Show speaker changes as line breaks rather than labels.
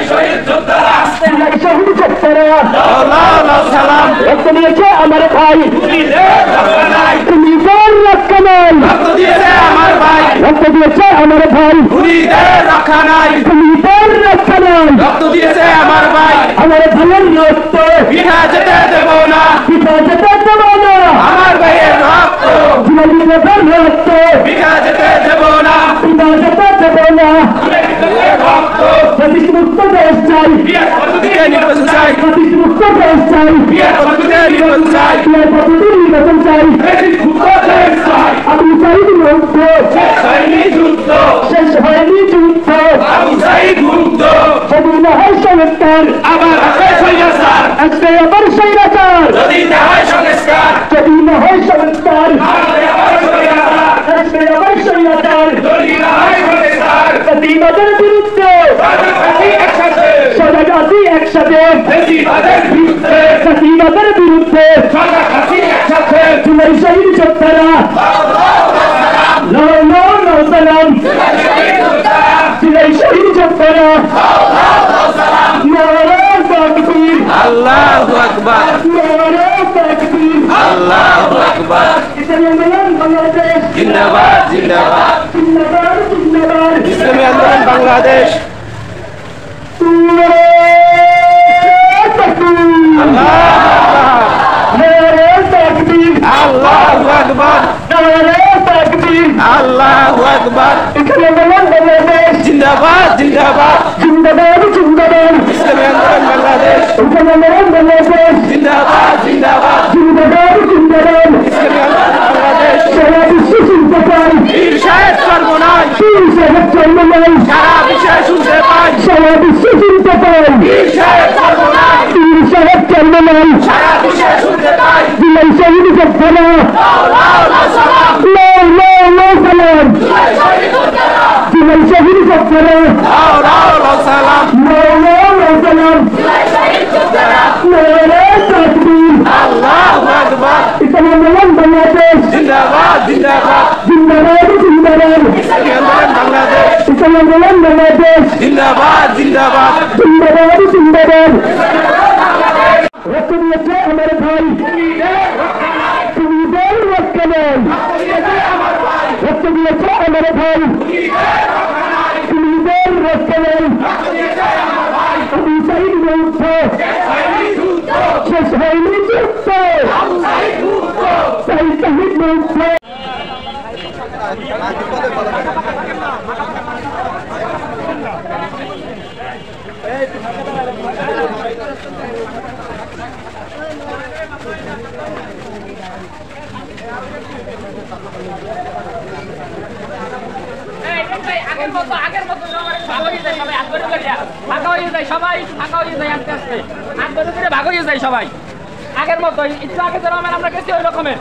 শহীদ যোদ্ধারা শহীদ যোদ্ধারা রক্ত দিয়েছে আমার ভাই, তুমি রক্ষা নাই, রক্ত দিয়েছে আমার ভাই, তুমি রক্ষা নাই, রক্ত দিয়েছে আমার ভাই, আমার ভাইয়ের রক্ত বিনা যেতে দেব না, আমার ভাইয়ের রক্ত রক্ত বিনা যেতে দেব না, মুক্ত দেশ চাই, নির্বাচন চাই, মুক্ত দেশ চাই, নির্বাচন চাই, নির্বাচন চাই, আবু সাইদ মুক্ত, শেষ হয়নি যুদ্ধ, আবু সাইদ মুক্ত, যদি না হয় সংস্কার আবার আসবে আবার স্বৈরাচার, যদি না হয় সংস্কার আসবে আবার স্বৈরাচার, প্রতিবাদের বিরুদ্ধে সজাগ আছি একসাথে, প্রতিবাদের বিরুদ্ধে জুলাই শহীদ যোদ্ধারা জুলাই শহীদ যোদ্ধারা
আল্লাহু আকবার, আল্লাহু আকবার,
বাংলাদেশ
জিন্দাবাদ জিন্দাবাদ, ইসলামী আন্দোলন বাংলাদেশ, আল্লাহু আকবার, আল্লাহু আকবার, জিন্দাবাদ জিন্দাবাদ, ইসলামী আন্দোলন বাংলাদেশ, জিন্দাবাদ জিন্দাবাদ, ইসলামী আন্দোলন বাংলাদেশ, বীর সাহেব সর্বনাশ, সারা বিশ্বে শুনতে পাই, বীর সাহেব সর্বনাশ, সারা বিশ্বে শুনতে পাই,
শহীদ যোদ্ধারা শহীদ যোদ্ধারা
সালাম, আল্লাহু আকবার,
বাংলাদেশ
জিন্দাবাদ জিন্দাবাদ, ইসলামী আন্দোলন বাংলাদেশ,
বাংলাদেশ
জিন্দাবাদ জিন্দাবাদ,
রক্ত দিয়েছে আমার ভাই, তুমি রক্ষা নাই, রক্ত দিয়েছে আমার ভাই, তুমি রক্ষা নাই, আবু সাইদ মুক্ত, শেষ হয়নি যুদ্ধ, সাইদ মুক্ত।
আগের মতো ভাগ হয়ে যায় সবাই, ভাগ হয়ে যায় সবাই, ভাগ হয়ে যায় আস্তে আস্তে, ভাগ হয়ে যায় সবাই আগের মতো, একটু আগে যেরকম আমরা গেছি ওই রকমের।